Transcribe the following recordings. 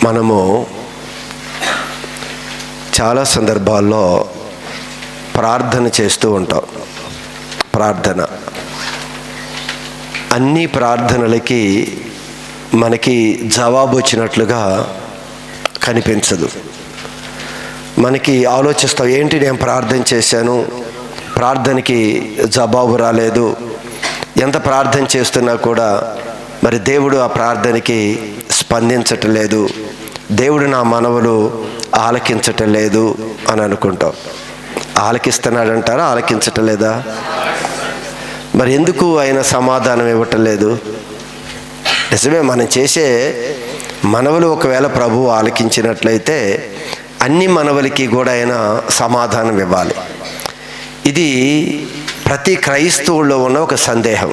మనము చాలా సందర్భాల్లో ప్రార్థన చేస్తూ ఉంటాం. ప్రార్థన, అన్ని ప్రార్థనలకి మనకి జవాబు వచ్చినట్లుగా కనిపించదు. మనకి ఆలోచిస్తాం, ఏంటి నేను ప్రార్థన చేశాను, ప్రార్థనకి జవాబు రాలేదు, ఎంత ప్రార్థన చేస్తున్నా కూడా మరి దేవుడు ఆ ప్రార్థనకి స్పందించటం లేదు, దేవుడు నా మనవులు ఆలకించటం లేదు అని అనుకుంటాం. ఆలకిస్తున్నాడంటారా, ఆలకించటం లేదా? మరి ఎందుకు ఆయన సమాధానం ఇవ్వటం లేదు? నిజమే, మనం చేసే మనవులు ఒకవేళ ప్రభువు ఆలకించినట్లయితే అన్ని మనవులకి కూడా ఆయన సమాధానం ఇవ్వాలి. ఇది ప్రతి క్రైస్తవుల్లో ఉన్న ఒక సందేహం.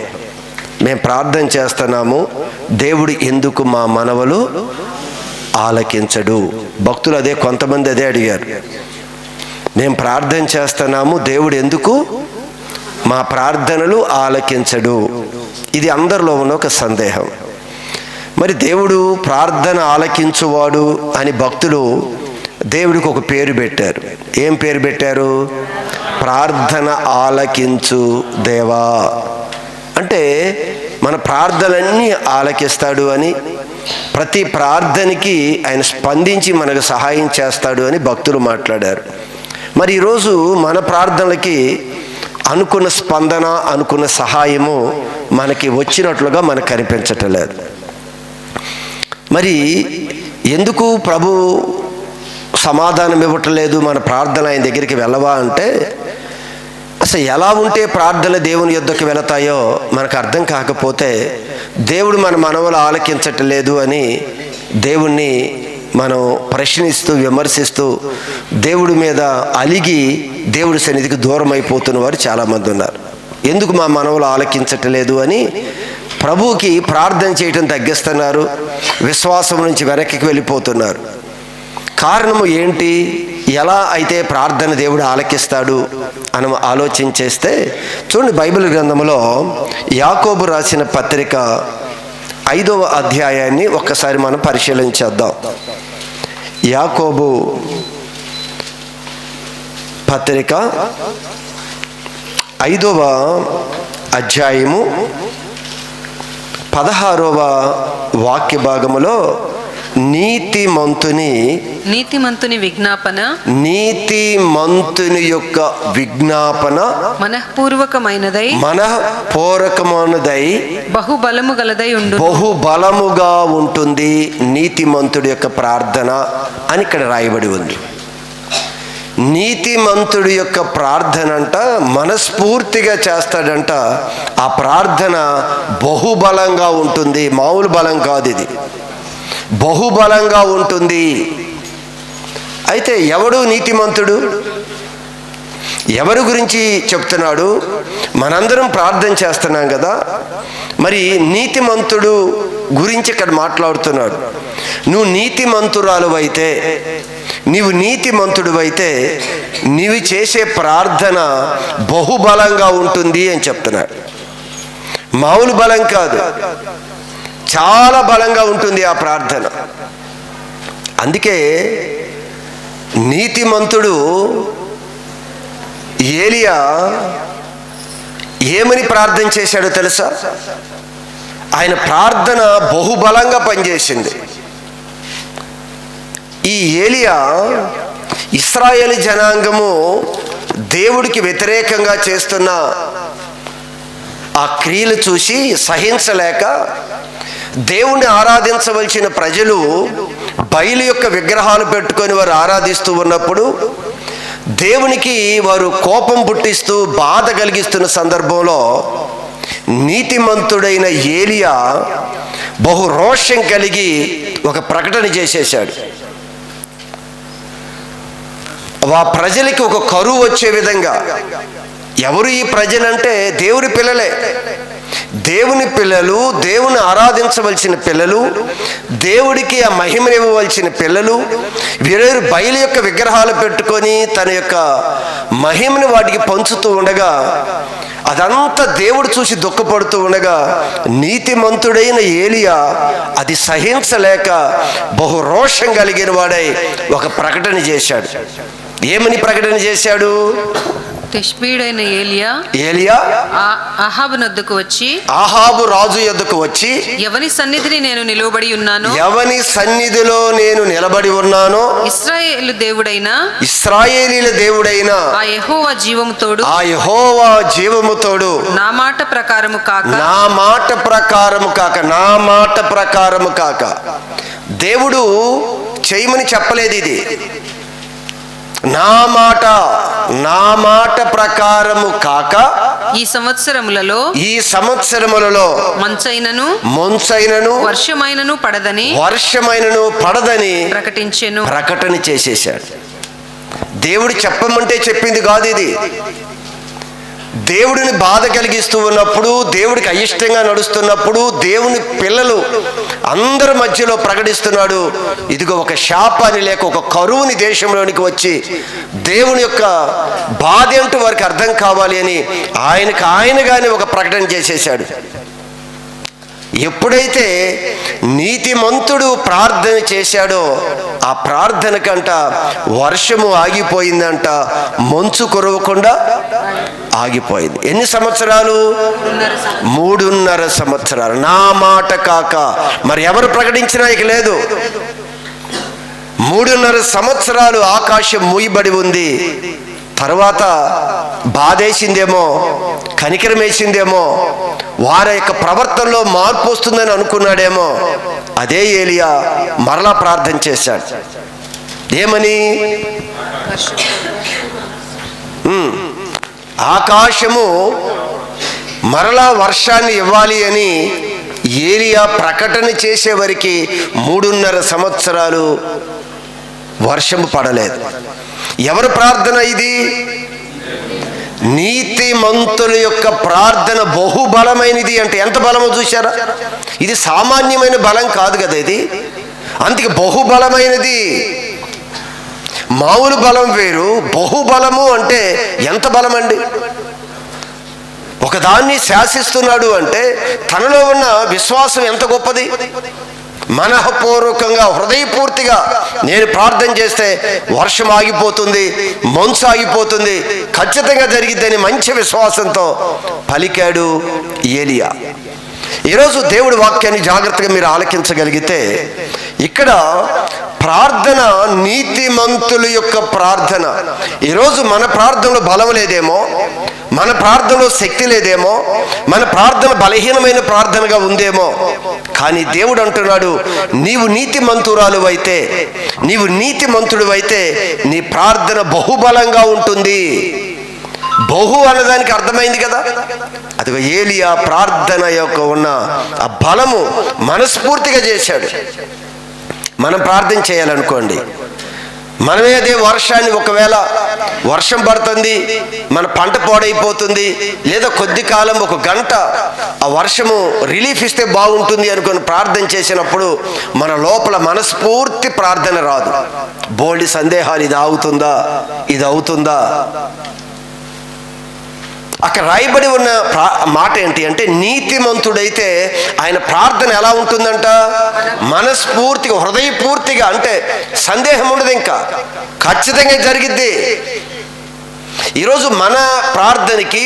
మేము ప్రార్థన చేస్తున్నాము, దేవుడు ఎందుకు మా మనవులు ఆలకించడు? భక్తులు కొంతమంది అదే అడిగారు, మేము ప్రార్థన చేస్తున్నాము, దేవుడు ఎందుకు మా ప్రార్థనలు ఆలకించడు? ఇది అందరిలో ఉన్న ఒక సందేహం. మరి దేవుడు ప్రార్థన ఆలకించువాడు అని భక్తులు దేవుడికి ఒక పేరు పెట్టారు. ఏం పేరు పెట్టారు? ప్రార్థన ఆలకించు దేవా. అంటే మన ప్రార్థనలన్నీ ఆలకిస్తాడు అని, ప్రతి ప్రార్థనకి ఆయన స్పందించి మనకు సహాయం చేస్తాడు అని భక్తులు మాట్లాడారు. మరి ఈరోజు మన ప్రార్థనలకి అనుకున్న స్పందన, అనుకున్న సహాయము మనకి వచ్చినట్లుగా మనకు కనిపించటం లేదు. మరి ఎందుకు ప్రభు సమాధానం ఇవ్వటం లేదు? మన ప్రార్థన ఆయన దగ్గరికి వెళ్ళవా అంటే, అసలు ఎలా ఉంటే ప్రార్థన దేవుని యొద్దకు వెళతాయో మనకు అర్థం కాకపోతే, దేవుడు మన మనవులు ఆలకించటం లేదు అని దేవుణ్ణి మనం ప్రశ్నిస్తూ, విమర్శిస్తూ, దేవుడి మీద అలిగి దేవుడి సన్నిధికి దూరం అయిపోతున్న వారు చాలామంది ఉన్నారు. ఎందుకు మా మనవులు ఆలకించటం లేదు అని ప్రభువుకి ప్రార్థన చేయటం తగ్గిస్తున్నారు, విశ్వాసం నుంచి వెనక్కి వెళ్ళిపోతున్నారు. కారణము ఏంటి? ఎలా అయితే ప్రార్థన దేవుడు ఆలకిస్తాడు అని ఆలోచించేస్తే చూడండి, బైబిల్ గ్రంథంలో యాకోబు రాసిన పత్రిక 5వ అధ్యాయాన్ని ఒక్కసారి మనం పరిశీలించేద్దాం. యాకోబు పత్రిక 5వ అధ్యాయము 16వ వాక్య భాగములో నీతిమంతుని విజ్ఞాపన, నీతిమంతుని యొక్క విజ్ఞాపన మనఃపూర్వకమైనదై బహుబలముగా ఉంటుంది. నీతిమంతుడి యొక్క ప్రార్థన అని ఇక్కడ రాయబడి ఉంది. నీతిమంతుడి యొక్క ప్రార్థన అంట మనస్ఫూర్తిగా చేస్తాడంట. ఆ ప్రార్థన బహుబలంగా ఉంటుంది, మామూలు బలం కాదు, ఇది బహుబలంగా ఉంటుంది. అయితే ఎవడు నీతిమంతుడు? ఎవరి గురించి చెప్తున్నాడు? మనందరం ప్రార్థన చేస్తున్నాం కదా, మరి నీతిమంతుడు గురించి ఇక్కడ మాట్లాడుతున్నాడు. నువ్వు నీతిమంతురాలు అయితే, నీవు నీతిమంతుడు అయితే నీవు చేసే ప్రార్థన బహుబలంగా ఉంటుంది అని చెప్తున్నాడు. మామూలు బలం కాదు, చాలా బలంగా ఉంటుంది ఆ ప్రార్థన. అందుకే నీతిమంతుడు ఏలియా ఏమని ప్రార్థన చేశాడో తెలుసా? ఆయన ప్రార్థన బహుబలంగా పనిచేసింది. ఈ ఏలియా ఇశ్రాయేలు జనాంగము దేవుడికి వ్యతిరేకంగా చేస్తున్న ఆ క్రియలు చూసి సహించలేక, దేవుణ్ణి ఆరాధించవలసిన ప్రజలు బయలు యొక్క విగ్రహాలు పెట్టుకొని వారు ఆరాధిస్తూ ఉన్నప్పుడు దేవునికి వారు కోపం పుట్టిస్తూ బాధ కలిగిస్తున్న సందర్భంలో నీతిమంతుడైన ఏలియా బహు రోషం కలిగి ఒక ప్రకటన చేసేశాడు. ఆ ప్రజలకి ఒక కరువు వచ్చే విధంగా. ఎవరు ఈ ప్రజలంటే దేవుని పిల్లలే. దేవుని పిల్లలు, దేవుని ఆరాధించవలసిన పిల్లలు, దేవుడికి ఆ మహిమనివ్వవలసిన పిల్లలు వీరు బయలు యొక్క విగ్రహాలు పెట్టుకొని తన యొక్క మహిమని వాటికి పంచుతూ ఉండగా, అదంతా దేవుడు చూసి దుఃఖపడుతూ ఉండగా నీతిమంతుడైన ఏలియా అది సహించలేక బహు రోషం కలిగిన వాడై ఒక ప్రకటన చేశాడు. ఏమని ప్రకటన చేశాడు? తిష్బీడైన ఏలియా అహాబు నొద్దకు వచ్చి, అహాబు రాజు యొద్దకు వచ్చి, ఎవని సన్నిధిని నేను నిలవబడి ఉన్నాను, ఎవని సన్నిధిలో నేను నిలబడి ఉన్నానో, ఇశ్రాయేలు దేవుడైన ఇశ్రాయేలీల దేవుడైన ఆ యెహోవా జీవము తోడు, ఆ యెహోవా జీవము తోడు, నా మాట ప్రకారము కాక, నా మాట ప్రకారము కాక, నా మాట ప్రకారము కాక. దేవుడు చేయమని చెప్పలేదు ఇది. నా మాట ప్రకారము కాక ఈ సంవత్సరములలో మంచైనను వర్షమైనను పడదని ప్రకటన చేసేశాడు. దేవుడు చెప్పమంటే చెప్పింది కాదు ఇది. దేవుడిని బాధ కలిగిస్తూ ఉన్నప్పుడు, దేవుడికి అయిష్టంగా నడుస్తున్నప్పుడు దేవుని పిల్లలు అందరి మధ్యలో ప్రకటిస్తున్నాడు, ఇదిగో ఒక శాపాన్ని లేక ఒక కరువుని దేశంలోనికి వచ్చి దేవుని యొక్క బాధ ఏంటో వారికి అర్థం కావాలి అని ఆయనగానే ఒక ప్రకటన చేసేశాడు. ఎప్పుడైతే నీతిమంతుడు ప్రార్థన చేశాడో ఆ ప్రార్థన కంట వర్షము ఆగిపోయిందంట, మంచు కురవకుండా ఆగిపోయింది. ఎన్ని సంవత్సరాలు? 3.5 సంవత్సరాలు. నా మాట కాక మరి ఎవరు ప్రకటించినా ఇక లేదు. 3.5 సంవత్సరాలు ఆకాశం మూయబడి ఉంది. తర్వాత బాధేసిందేమో, కనికరం వేసిందేమో, వారి యొక్క ప్రవర్తనలో మార్పు వస్తుందని అనుకున్నాడేమో. అదే ఏలియా మరలా ప్రార్థన చేశాడు. ఏమని? ఆకాశము మరలా వర్షాన్ని ఇవ్వాలి అని ఏలియా ప్రకటన చేసే వరకు 3.5 సంవత్సరాలు వర్షము పడలేదు. ఎవరి ప్రార్థన ఇది? నీతిమంతుల యొక్క ప్రార్థన బహుబలమైనది. అంటే ఎంత బలమో చూశారా? ఇది సామాన్యమైన బలం కాదు కదా ఇది. అందుకే బహుబలమైనది. మామూలు బలం వేరు, బహుబలము అంటే ఎంత బలం అండి. ఒకదాన్ని శాసిస్తున్నాడు అంటే తనలో ఉన్న విశ్వాసం ఎంత గొప్పది. మనఃపూర్వకంగా, హృదయపూర్తిగా నేను ప్రార్థన చేస్తే వర్షం ఆగిపోతుంది, మంచు ఆగిపోతుంది, ఖచ్చితంగా జరిగిద్దని మంచి విశ్వాసంతో పలికాడు ఏలియా. ఈరోజు దేవుడి వాక్యాన్ని జాగ్రత్తగా మీరు ఆలకించగలిగితే ఇక్కడ ప్రార్థన, నీతిమంతుల యొక్క ప్రార్థన. ఈరోజు మన ప్రార్థనలో బలం లేదేమో, మన ప్రార్థనలో శక్తి లేదేమో, మన ప్రార్థన బలహీనమైన ప్రార్థనగా ఉందేమో. కానీ దేవుడు అంటున్నాడు, నీవు నీతిమంతురాలు అయితే, నీవు నీతిమంతుడు అయితే నీ ప్రార్థన బహుబలంగా ఉంటుంది. బహు అన్నదానికి అర్థమైంది కదా. అదిగో ఏలియా ప్రార్థన యొక్క ఉన్న ఆ బలము మనస్ఫూర్తిగా చేశాడు. మనం ప్రార్థన చేయాలనుకోండి, మనమే అదే వర్షాన్ని, ఒకవేళ వర్షం పడుతుంది, మన పంట పాడైపోతుంది, లేదా కొద్ది కాలం 1 గంట ఆ వర్షము రిలీఫ్ ఇస్తే బాగుంటుంది అనుకుని ప్రార్థన చేసినప్పుడు మన లోపల మనస్ఫూర్తి ప్రార్థన రాదు. బోల్డ్ సందేహాలు, ఇది అవుతుందా, ఇది అవుతుందా. అక్కడ రాయబడి ఉన్న మాట ఏంటి అంటే, నీతిమంతుడైతే ఆయన ప్రార్థన ఎలా ఉంటుందంట? మనస్ఫూర్తిగా, హృదయపూర్తిగా. అంటే సందేహం ఉండదు, ఇంకా ఖచ్చితంగా జరిగిద్ది. ఈరోజు మన ప్రార్థనకి,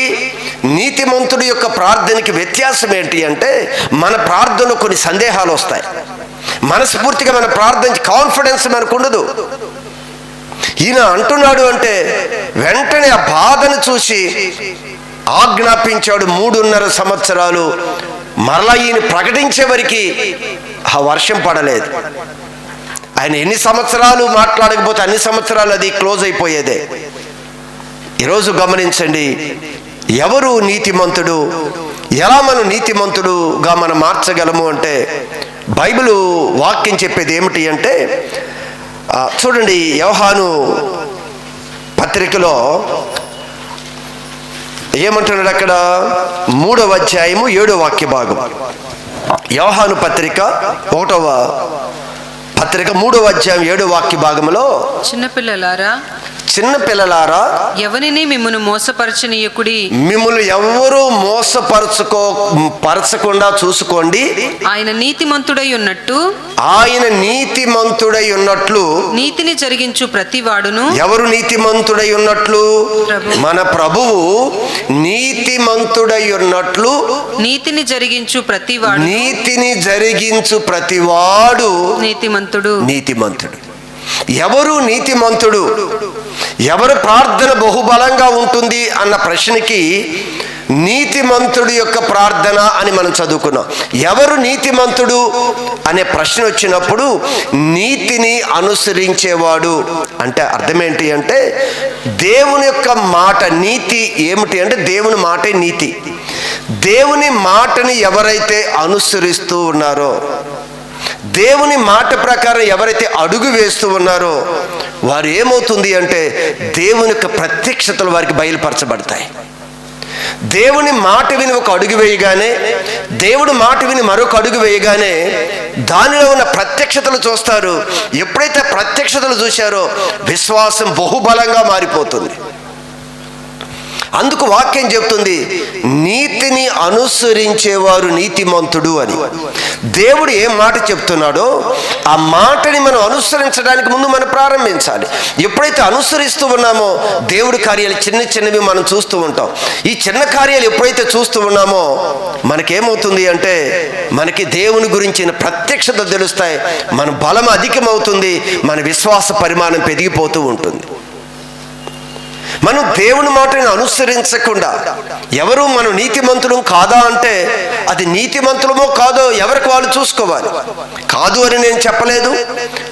నీతిమంతుడి యొక్క ప్రార్థనకి వ్యత్యాసం ఏంటి అంటే, మన ప్రార్థనలో కొన్ని సందేహాలు వస్తాయి. మనస్ఫూర్తిగా మన ప్రార్థన కాన్ఫిడెన్స్ మనకు ఉండదు. ఈయన అంటున్నాడు అంటే వెంటనే ఆ బాధను చూసి ఆజ్ఞాపించాడు. 3.5 సంవత్సరాలు మరలా ఈయన ప్రకటించే వరకు ఆ వర్షం పడలేదు. ఆయన ఎన్ని సంవత్సరాలు మాట్లాడకపోతే అన్ని సంవత్సరాలు అది క్లోజ్ అయిపోయేదే. ఈరోజు గమనించండి, ఎవరు నీతిమంతుడు, ఎలా మనం నీతిమంతుడుగా మనం మార్చగలము అంటే బైబిల్ వాక్యం చెప్పేది ఏమిటి అంటే, చూడండి, యోహాను పత్రికలో ఏమంటున్నాడు అక్కడ? 3వ అధ్యాయము 7వ వాక్య భాగం. యోహాను పత్రిక 1వ పత్రిక 3వ అధ్యాయం 7వ వాక్య భాగంలో, చిన్న పిల్లలారా, ఎవరిని మిమ్మును మోసపరచనీయకుడి. మిమ్మల్ని ఎవరు పరచకుండా చూసుకోండి. ఆయన నీతిమంతుడై ఉన్నట్టు, ఆయన నీతిమంతుడై ఉన్నట్లు. నీతిని జరిగించు ప్రతివాడును. ఎవరు నీతిమంతుడై ఉన్నట్లు? ప్రభు. మన ప్రభువు నీతిమంతుడై ఉన్నట్లు. నీతిని జరిగించు ప్రతివాడు నీతిని జరిగించు ప్రతివాడు నీతిమంతుడు. నీతిమంతుడు. ఎవరు నీతిమంతుడు? ఎవరు ప్రార్థన బహుబలంగా ఉంటుంది అన్న ప్రశ్నకి నీతిమంతుడి యొక్క ప్రార్థన అని మనం చదువుకున్నాం. ఎవరు నీతిమంతుడు అనే ప్రశ్న వచ్చినప్పుడు నీతిని అనుసరించేవాడు అంటే అర్థం ఏంటి అంటే, దేవుని యొక్క మాట. నీతి ఏమిటి అంటే దేవుని మాటే నీతి. దేవుని మాటని ఎవరైతే అనుసరిస్తూ ఉన్నారో, దేవుని మాట ప్రకారం ఎవరైతే అడుగు వేస్తూ ఉన్నారో, వారు ఏమవుతుంది అంటే దేవుని యొక్క ప్రత్యక్షతలు వారికి బయలుపరచబడతాయి. దేవుని మాట విని ఒక అడుగు వేయగానే, దేవుడు మాట విని మరొక అడుగు వేయగానే దానిలో ఉన్న ప్రత్యక్షతలు చూస్తారు. ఎప్పుడైతే ప్రత్యక్షతలు చూశారో విశ్వాసం బహుబలంగా మారిపోతుంది. అందుకు వాక్యం చెప్తుంది, నీతిని అనుసరించేవారు నీతిమంతుడు అని. దేవుడు ఏ మాట చెప్తున్నాడో ఆ మాటని మనం అనుసరించడానికి ముందు మనం ప్రారంభించాలి. ఎప్పుడైతే అనుసరిస్తూ ఉన్నామో దేవుడి కార్యాలు చిన్న చిన్నవి మనం చూస్తూ ఉంటాం. ఈ చిన్న కార్యాలు ఎప్పుడైతే చూస్తూ ఉన్నామో మనకేమవుతుంది అంటే మనకి దేవుని గురించిన ప్రత్యక్షత తెలుస్తాయి. మన బలం అధికమవుతుంది. మన విశ్వాస పరిమాణం పెరిగిపోతూ ఉంటుంది. మనం దేవుని మాటని అనుసరించకుండా ఎవరు మనం నీతిమంతులం కాదా అంటే అది నీతిమంతులమో కాదో ఎవరికి వాళ్ళు చూసుకోవాలి. కాదు అని నేను చెప్పలేదు,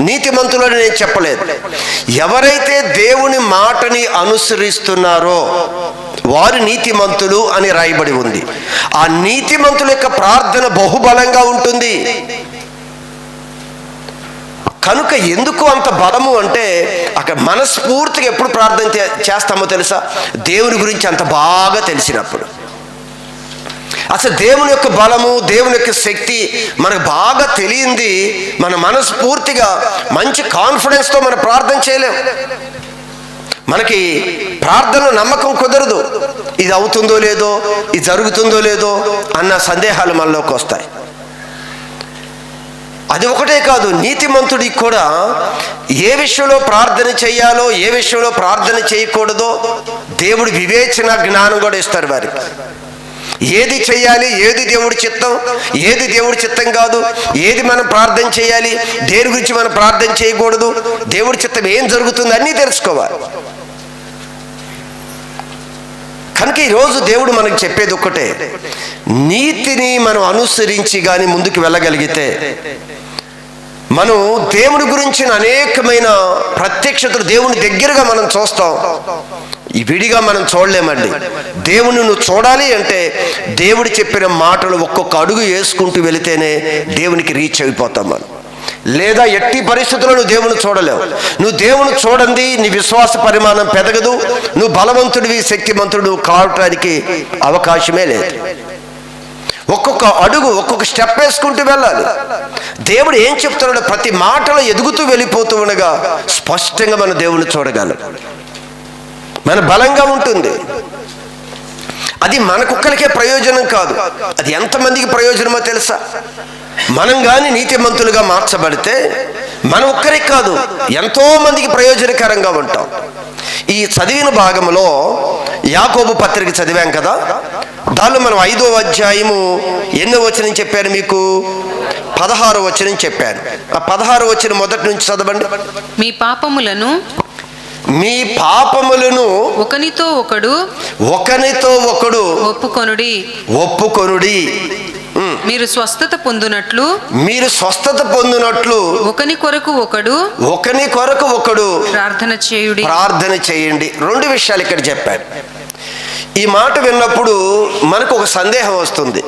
నీతిమంతులు అని నేను చెప్పలేదు. ఎవరైతే దేవుని మాటని అనుసరిస్తున్నారో వారు నీతిమంతులు అని రాయబడి ఉంది. ఆ నీతిమంతుల యొక్క ప్రార్థన బహుబలంగా ఉంటుంది. కనుక ఎందుకు అంత బలము అంటే అక్కడ మనస్ఫూర్తిగా ఎప్పుడు ప్రార్థన చేస్తామో తెలుసా? దేవుని గురించి అంత బాగా తెలిసినప్పుడు. అసలు దేవుని యొక్క బలము, దేవుని యొక్క శక్తి మనకు బాగా తెలియంది మన మనస్ఫూర్తిగా మంచి కాన్ఫిడెన్స్తో మనం ప్రార్థన చేయలేం. మనకి ప్రార్థనలో నమ్మకం కుదరదు. ఇది అవుతుందో లేదో, ఇది జరుగుతుందో లేదో అన్న సందేహాలు మనలోకి వస్తాయి. అది ఒకటే కాదు, నీతిమంతుడికి కూడా ఏ విషయంలో ప్రార్థన చేయాలో, ఏ విషయంలో ప్రార్థన చేయకూడదో దేవుడు వివేచన జ్ఞానం కూడా ఇస్తారు వారికి. ఏది చేయాలి, ఏది దేవుడి చిత్తం, ఏది దేవుడి చిత్తం కాదు, ఏది మనం ప్రార్థన చేయాలి, దేని గురించి మనం ప్రార్థన చేయకూడదు, దేవుడి చిత్తం ఏం జరుగుతుంది అన్నీ తెలుసుకోవాలి. కనుక ఈరోజు దేవుడు మనకు చెప్పేది ఒక్కటే, నీతిని మనం అనుసరించి కానీ ముందుకు వెళ్ళగలిగితే మనం దేవుని గురించిన అనేకమైన ప్రత్యక్షతలు దేవుని దగ్గరగా మనం చూస్తాం. ఈ విడిగా మనం చూడలేమండి. దేవుని నువ్వు చూడాలి అంటే దేవుడు చెప్పిన మాటలు ఒక్కొక్క అడుగు వేసుకుంటూ వెళితేనే దేవునికి రీచ్ అయిపోతాం మనం. లేదా ఎట్టి పరిస్థితుల్లో నువ్వు దేవుని చూడలేవు. నువ్వు దేవుని చూడండి నీ విశ్వాస పరిమాణం పెరగదు. నువ్వు బలవంతుడివి, శక్తిమంతుడు కావటానికి అవకాశమే లేదు. ఒక్కొక్క అడుగు, ఒక్కొక్క స్టెప్ వేసుకుంటూ వెళ్ళాలి. దేవుడు ఏం చెప్తున్నాడో ప్రతి మాటలో ఎదుగుతూ వెళ్ళిపోతూ ఉండగా స్పష్టంగా మన దేవుని చూడగలం. మన బలంగా ఉంటుంది. అది మనకొక్కరికే ప్రయోజనం కాదు, అది ఎంతమందికి ప్రయోజనమో తెలుసా? మనం కానీ నీతిమంతులుగా మార్చబడితే మనం ఒక్కరికి కాదు, ఎంతో మందికి ప్రయోజనకరంగా ఉంటాం. ఈ చదివిన భాగంలో యాకోబు పత్రిక చదివాం కదా, దానిలో మనం 5వ అధ్యాయము ఎన్నో వచనం చెప్పాను మీకు? 16వ వచనం చెప్పాను. ఆ 16వ వచనం మొదటి నుంచి చదవండి. మీ పాపములను ఒకనితో ఒకడు ఒప్పుకొనుడి. మీరు స్వస్థత పొందునట్లు ఒకని కొరకు ఒకడు ప్రార్థన చేయండి. 2 విషయాలు ఇక్కడ చెప్పాను. ఈ మాట విన్నప్పుడు మనకు ఒక సందేహం వస్తుంది.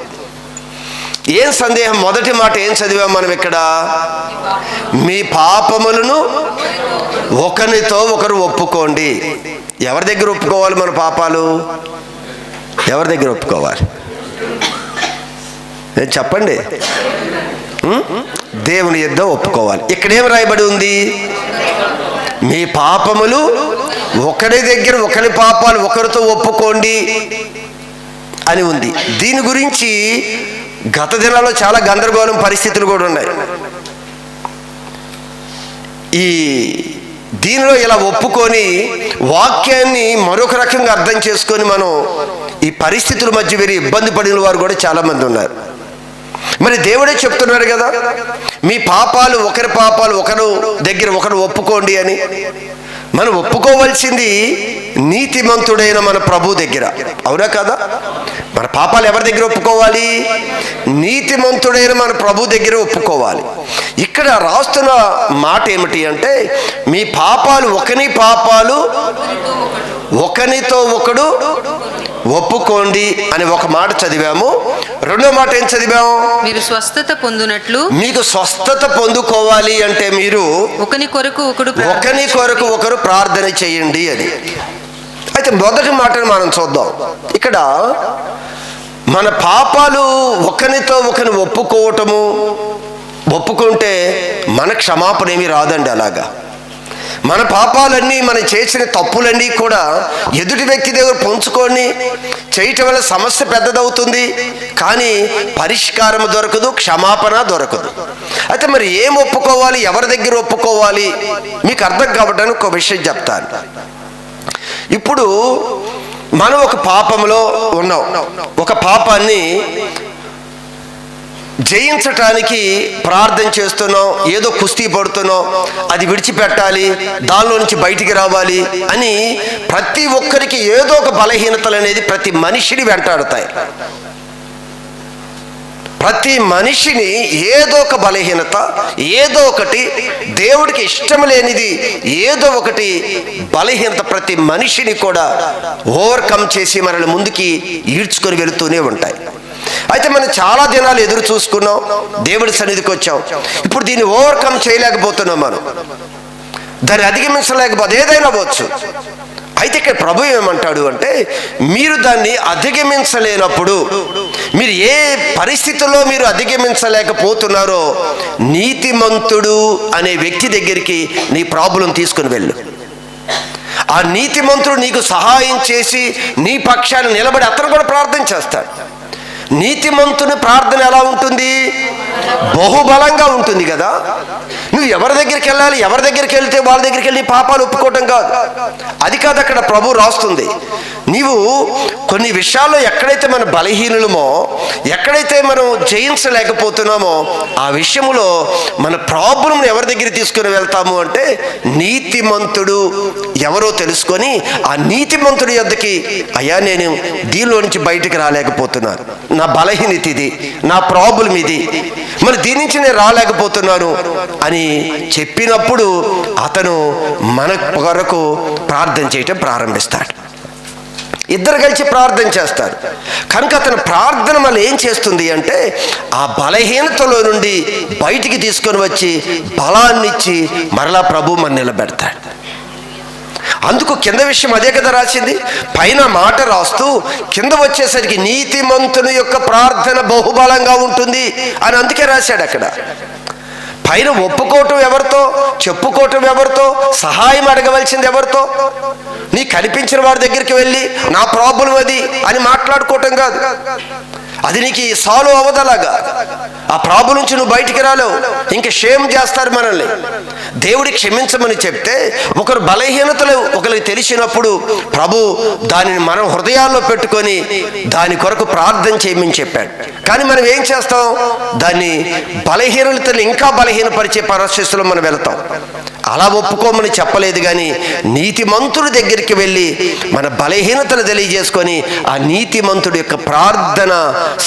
ఏం సందేహం? మొదటి మాట ఏం చదివాం మనం ఇక్కడ? మీ పాపములను ఒకరితో ఒకరు ఒప్పుకోండి. ఎవరి దగ్గర ఒప్పుకోవాలి మన పాపాలు? ఎవరి దగ్గర ఒప్పుకోవాలి చెప్పండి? దేవుని యొద్ద ఒప్పుకోవాలి. ఇక్కడేం రాయబడి ఉంది? మీ పాపములు ఒకరి దగ్గర ఒకరి పాపాలు ఒకరితో ఒప్పుకోండి అని ఉంది. దీని గురించి గత దినాల్లో చాలా గందరగోళం పరిస్థితులు కూడా ఉన్నాయి. ఈ దీనిలో ఇలా ఒప్పుకొని వాక్యాన్ని మరొక రకంగా అర్థం చేసుకొని మనం ఈ పరిస్థితుల మధ్య వేరే ఇబ్బంది పడిన వారు కూడా చాలా మంది ఉన్నారు. మరి దేవుడే చెప్తున్నాడు కదా, మీ పాపాలు ఒకరి పాపాలు ఒకరు దగ్గర ఒకరు ఒప్పుకోండి అని. మనం ఒప్పుకోవాల్సింది నీతిమంతుడైన మన ప్రభు దగ్గర, అవునా కదా? మన పాపాలు ఎవరి దగ్గర ఒప్పుకోవాలి? నీతిమంతుడైన మన ప్రభు దగ్గర ఒప్పుకోవాలి. ఇక్కడ రాస్తున్న మాట ఏమిటి అంటే, మీ పాపాలు ఒకనితో ఒకడు ఒప్పుకోండి అని ఒక మాట చదివాము. రెండో మాట ఏం చదివాము? మీరు స్వస్థత పొందునట్లు. మీకు స్వస్థత పొందుకోవాలి అంటే మీరు ఒకని కొరకు ఒకరు ప్రార్థన చేయండి అని. అయితే మొదటి మాటను మనం చూద్దాం. ఇక్కడ మన పాపాలు ఒకరితో ఒకరిని ఒప్పుకుంటే మన క్షమాపణ ఏమీ రాదండి. అలాగా మన పాపాలన్నీ, మనం చేసిన తప్పులన్నీ కూడా ఎదుటి వ్యక్తి దగ్గర పంచుకొని చేయటం వల్ల సమస్య పెద్దదవుతుంది, కానీ పరిష్కారం దొరకదు, క్షమాపణ దొరకదు. అయితే మరి ఏం ఒప్పుకోవాలి, ఎవరి దగ్గర ఒప్పుకోవాలి? మీకు అర్థం కావడానికి ఒక విషయం చెప్తాను. ఇప్పుడు మనం ఒక పాపంలో ఉన్నాం, ఒక పాపాన్ని జయించటానికి ప్రార్థన చేస్తున్నాం, ఏదో కుస్తీ పడుతున్నాం, అది విడిచిపెట్టాలి, దానిలో నుంచి బయటికి రావాలి అని ప్రతి ఒక్కరికి ఏదో ఒక బలహీనతలు అనేది ప్రతి మనిషిని వెంటాడుతాయి. ప్రతి మనిషిని ఏదో ఒక బలహీనత, ఏదో ఒకటి దేవుడికి ఇష్టం లేనిది, ఏదో ఒకటి బలహీనత ప్రతి మనిషిని కూడా ఓవర్కమ్ చేసి మనల్ని ముందుకి ఈడ్చుకొని వెళుతూనే ఉంటాయి. అయితే మనం చాలా దినాలు ఎదురు చూసుకున్నాం, దేవుడి సన్నిధికి వచ్చాం. ఇప్పుడు దీన్ని ఓవర్కమ్ చేయలేకపోతున్నాం, మనం దాన్ని అధిగమించలేకపోతే ఏదైనా అవ్వచ్చు. అయితే ఇక్కడ ప్రభు ఏమంటాడు అంటే, మీరు దాన్ని అధిగమించలేనప్పుడు, మీరు ఏ పరిస్థితుల్లో మీరు అధిగమించలేకపోతున్నారో నీతిమంతుడు అనే వ్యక్తి దగ్గరికి నీ ప్రాబ్లం తీసుకుని వెళ్ళు. ఆ నీతిమంతుడు నీకు సహాయం చేసి నీ పక్షాన్ని నిలబడి అతను కూడా ప్రార్థన చేస్తాడు. నీతిమంతుని ప్రార్థన ఎలా ఉంటుంది? బహుబలంగా ఉంటుంది కదా. నువ్వు ఎవరి దగ్గరికి వెళ్ళాలి, ఎవరి దగ్గరికి వెళ్తే వాళ్ళ దగ్గరికి వెళ్ళి పాపాలు ఒప్పుకోవటం కాదు. అది కాదు అక్కడ ప్రభు రాస్తుంది. నీవు కొన్ని విషయాల్లో ఎక్కడైతే మన బలహీనులమో, ఎక్కడైతే మనం జయించలేకపోతున్నామో ఆ విషయంలో మన ప్రాబ్లం ఎవరి దగ్గర తీసుకుని వెళ్తాము అంటే, నీతిమంతుడు ఎవరో తెలుసుకొని ఆ నీతిమంతుడి యొద్దకి, అయ్యా నేను దీనిలో నుంచి బయటికి రాలేకపోతున్నాను, నా బలహీనత ఇది, నా ప్రాబ్లం ఇది, మరి దీని నుంచి నేను రాలేకపోతున్నాను అని చెప్పినప్పుడు అతను మన కొరకు ప్రార్థన చేయటం ప్రారంభిస్తాడు. ఇద్దరు కలిసి ప్రార్థన చేస్తారు. కనుక అతని ప్రార్థన మళ్ళీ ఏం చేస్తుంది అంటే, ఆ బలహీనతలో నుండి బయటికి తీసుకొని వచ్చి బలాన్నిచ్చి మరలా ప్రభు మన నిలబెడతాడు. అందుకు కింద విషయం అదే కదా రాసింది. పైన మాట రాస్తూ కింద వచ్చేసరికి నీతిమంతుని యొక్క ప్రార్థన బహుబలంగా ఉంటుంది అని అందుకే రాశాడు. అక్కడ పైన ఒప్పుకోవటం ఎవరితో, చెప్పుకోవటం ఎవరితో, సహాయం అడగవలసింది ఎవరితో? నీ కనిపించిన వాడి దగ్గరికి వెళ్ళి నా ప్రాబ్లం అది అని మాట్లాడుకోవటం కాదు. అది నీకు సాల్వ్ అవ్వదలాగా. ఆ ప్రాబ్లం నుంచి నువ్వు బయటికి రాలేవు, ఇంకా షేమ్ చేస్తారు మనల్ని. దేవుడి క్షమించమని చెప్తే ఒకరు బలహీనతలు ఒకరికి తెలిసినప్పుడు ప్రభు దానిని మనం హృదయాల్లో పెట్టుకొని దాని కొరకు ప్రార్థన చేయమని చెప్పాడు. కానీ మనం ఏం చేస్తాం? దాన్ని బలహీనతలు ఇంకా బలహీనపరిచే పరిస్థితుల్లో మనం వెళతాం. అలా ఒప్పుకోమని చెప్పలేదు, కానీ నీతిమంతుడి దగ్గరికి వెళ్ళి మన బలహీనతలు తెలియజేసుకొని ఆ నీతిమంతుడి యొక్క ప్రార్థన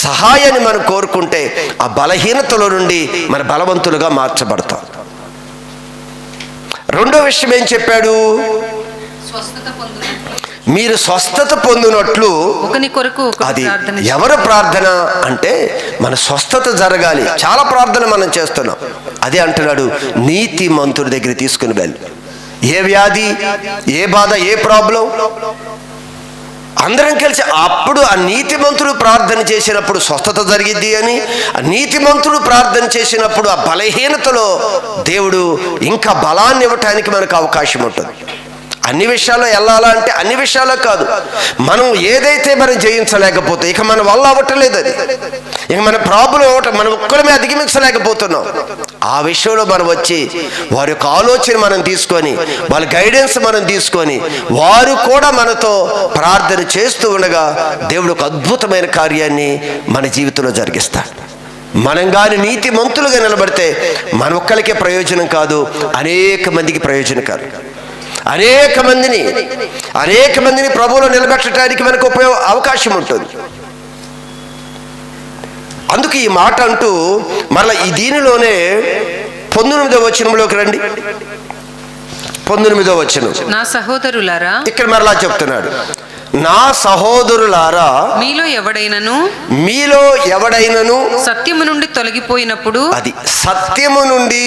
సహాయాన్ని మనం కోరుకుంటే ఆ బలహీనతలో నుండి మన బలవంతులుగా మార్చబడతాం. రెండో విషయం ఏం చెప్పాడు? మీరు స్వస్థత పొందినట్లు. అది ఎవరు ప్రార్థన అంటే, మన స్వస్థత జరగాలి. చాలా ప్రార్థన మనం చేస్తున్నాం. అదే అంటున్నాడు, నీతిమంతుడి దగ్గర తీసుకుని వెళ్ళి. ఏ వ్యాధి, ఏ బాధ, ఏ ప్రాబ్లం, అందరం కలిసి అప్పుడు ఆ నీతిమంతుడు ప్రార్థన చేసినప్పుడు స్వస్థత జరిగిద్ది అని, ఆ నీతిమంతుడు ప్రార్థన చేసినప్పుడు ఆ బలహీనతలో దేవుడు ఇంకా బలాన్ని ఇవ్వటానికి మనకు అవకాశం ఉంటుంది. అన్ని విషయాల్లో వెళ్ళాలా అంటే అన్ని విషయాల్లో కాదు. మనం ఏదైతే మనం జయించలేకపోతే ఇక మన వల్ల అవ్వట్లేదు, అది ఇక మన ప్రాబ్లం అవ్వటం, మనం ఒక్కడమే అధిగమించలేకపోతున్నాం. ఆ విషయంలో మనం వచ్చి వారి యొక్క ఆలోచన మనం తీసుకొని, వాళ్ళ గైడెన్స్ మనం తీసుకొని, వారు కూడా మనతో ప్రార్థన చేస్తూ ఉండగా దేవుడు ఒక అద్భుతమైన కార్యాన్ని మన జీవితంలో జరిగిస్తాడు. మనం కానీ నీతిమంతులుగా నిలబడితే మన ఒక్కరికే ప్రయోజనం కాదు, అనేక మందికి ప్రయోజనకారు. అనేక మందిని ప్రభువులో నిలబెట్టడానికి మనకు అవకాశం ఉంటుంది. అందుకు ఈ మాట అంటూ మరలా ఈ దీనిలోనే 19వ వచనంలోకి రండి. 19వ వచనం, నా సహోదరులారా, ఇక్కడ మరలా చెప్తున్నాడు, నా సహోదరులారా, మీలో ఎవడైనను సత్యము నుండి తొలగిపోయినప్పుడు, అది సత్యము నుండి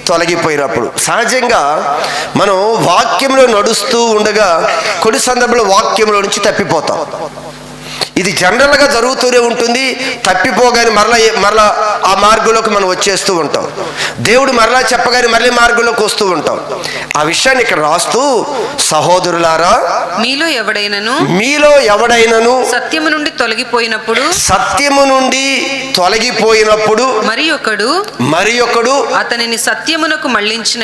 తొలగిపోయినప్పుడు, సహజంగా మనం వాక్యంలో నడుస్తూ ఉండగా కొన్ని సందర్భంలో వాక్యంలో నుంచి తప్పిపోతాం. ఇది జనరల్గా జరుగుతూనే ఉంటుంది. తప్పిపోగానే మరలా ఆ మార్గంలోకి మనం వచ్చేస్తూ ఉంటాం. దేవుడు మరలా చెప్పగానే మళ్ళీ మార్గంలోకి వస్తూ ఉంటాం. ఆ విషయాన్ని ఇక్కడ రాస్తూ, సహోదరులారా, మీలో ఎవడైనను సత్యము నుండి తొలగిపోయినప్పుడు మరి ఒకడు అతనిని సత్యమునకు మళ్ళించిన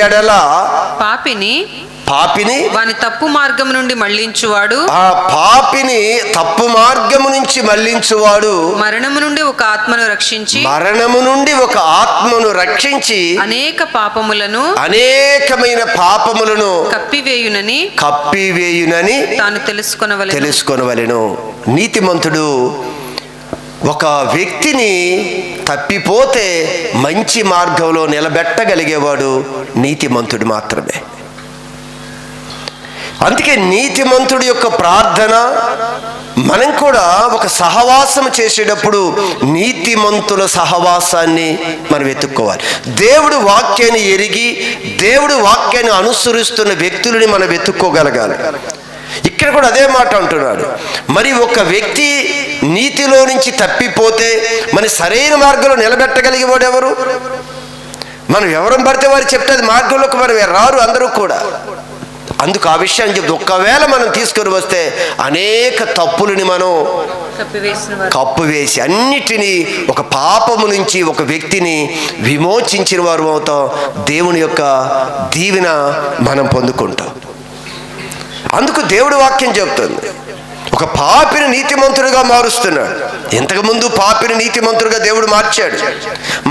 ఎడల పాపిని వాని తప్పు మార్గము నుండి మళ్ళించువాడు, ఆ పాపిని తప్పు మార్గము నుంచి మళ్ళించువాడు మరణము నుండి ఒక ఆత్మను రక్షించి అనేకమైన పాపములను కప్పివేయునని తాను తెలుసుకొనవలెను. నీతిమంతుడు ఒక వ్యక్తిని తప్పిపోతే మంచి మార్గంలో నిలబెట్టగలిగేవాడు నీతిమంతుడు మాత్రమే. అందుకే నీతిమంతుడి యొక్క ప్రార్థన, మనం కూడా ఒక సహవాసం చేసేటప్పుడు నీతిమంతుల సహవాసాన్ని మనం వెతుక్కోవాలి. దేవుడు వాక్యాన్ని ఎరిగి దేవుడు వాక్యాన్ని అనుసరిస్తున్న వ్యక్తులని మనం వెతుక్కోగలగాలి. ఇక్కడ కూడా అదే మాట అంటున్నాడు. మరి ఒక వ్యక్తి నీతిలో నుంచి తప్పిపోతే మన సరైన మార్గంలో నిలబెట్టగలిగేవాడు ఎవరు? మనం ఎవరం పడితే వారు చెప్తే అది మార్గంలోకి మనం రారు అందరూ కూడా. అందుకు ఆ విషయాన్ని చెప్తే, ఒక్కవేళ మనం తీసుకొని వస్తే అనేక తప్పులని మనం కప్పువేసి అన్నిటినీ ఒక పాపము నుంచి ఒక వ్యక్తిని విమోచించిన వారు అవుతాం. దేవుని యొక్క దీవెన మనం పొందుకుంటాం. అందుకు దేవుడి వాక్యం చెప్తుంది, ఒక పాపిని నీతిమంతుడిగా మారుస్తున్నాడు. ఇంతకుముందు పాపిని నీతిమంతుడిగా దేవుడు మార్చాడు.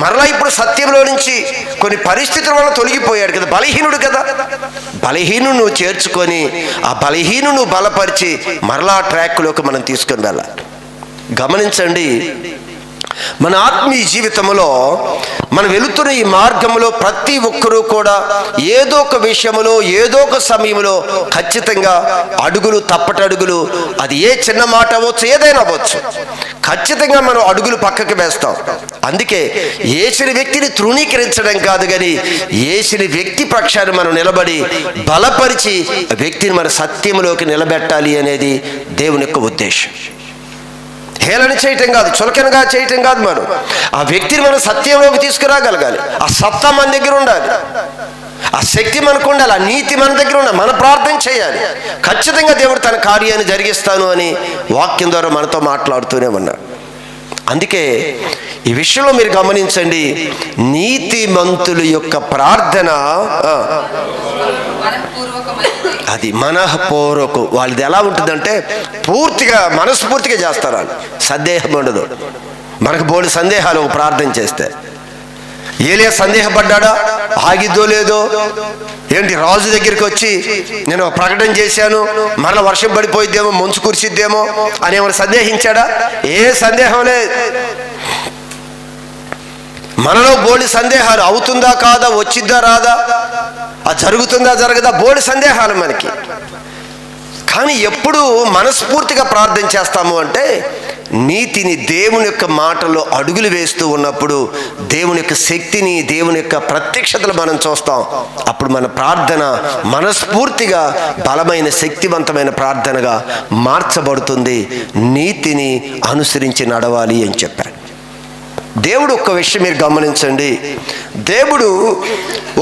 మరలా ఇప్పుడు సత్యంలో నుంచి కొన్ని పరిస్థితుల వల్ల తొలగిపోయాడు కదా, బలహీనుడు కదా. బలహీనును చేర్చుకొని ఆ బలహీనును బలపరిచి మరలా ట్రాక్లోకి మనం తీసుకొని వెళ్ళాలి. గమనించండి, మన ఆత్మీయ జీవితంలో మనం వెళుతున్న ఈ మార్గంలో ప్రతి ఒక్కరూ కూడా ఏదో ఒక విషయంలో ఏదో ఒక సమయంలో ఖచ్చితంగా తప్పటడుగులు, అది ఏ చిన్న మాట అవ్వచ్చు, ఏదైనా అవ్వచ్చు, ఖచ్చితంగా మనం అడుగులు పక్కకి వేస్తాం. అందుకే యేసిన వ్యక్తిని తృణీకరించడం కాదు, కానీ యేసిన వ్యక్తి పక్షాన్ని మనం నిలబడి బలపరిచి వ్యక్తిని మన సత్యంలోకి నిలబెట్టాలి అనేది దేవుని యొక్క ఉద్దేశం. హేళన చేయటం కాదు, చులకనగా చేయటం కాదు, మనం ఆ వ్యక్తిని మనం సత్యంలోకి తీసుకురాగలగాలి. ఆ సత్తా మన దగ్గర ఉండాలి, ఆ శక్తి మనకు ఉండాలి, ఆ నీతి మన దగ్గర ఉండాలి. మనం ప్రార్థన చేయాలి, ఖచ్చితంగా దేవుడు తన కార్యాన్ని జరిగిస్తాను అని వాక్యం ద్వారా మనతో మాట్లాడుతూనే ఉన్నాడు. అందుకే ఈ విషయంలో మీరు గమనించండి, నీతిమంతుల యొక్క ప్రార్థన అది మనఃపూర్వకం. వాళ్ళది ఎలా ఉంటుందంటే పూర్తిగా మనస్ఫూర్తిగా చేస్తారు, వాళ్ళు సందేహం ఉండదు. మనకు బోల్డు సందేహాలు ప్రార్థన చేస్తే. ఏలియా సందేహపడ్డా, ఆగిద్దో లేదో, ఏంటి రాజు దగ్గరికి వచ్చి నేను ప్రకటన చేశాను, మరలా వర్షం పడిపోయిద్దేమో, మంచు కురిసిద్దేమో అని ఏమైనా సందేహించాడా? ఏ సందేహం లేదు. మనలో బోల్డు సందేహాలు, అవుతుందా కాదా, వచ్చిద్దా రాదా, అది జరుగుతుందా జరగదా, బోల్డు సందేహాలు మనకి. కానీ ఎప్పుడు మనస్ఫూర్తిగా ప్రార్థన చేస్తాము అంటే నీతిని, దేవుని యొక్క మాటల్లో అడుగులు వేస్తూ ఉన్నప్పుడు దేవుని యొక్క శక్తిని, దేవుని యొక్క ప్రత్యక్షతలు మనం చూస్తాం. అప్పుడు మన ప్రార్థన మనస్ఫూర్తిగా బలమైన శక్తివంతమైన ప్రార్థనగా మార్చబడుతుంది. నీతిని అనుసరించి నడవాలి అని చెప్పారు. దేవుడు ఒక్క విషయం మీరు గమనించండి, దేవుడు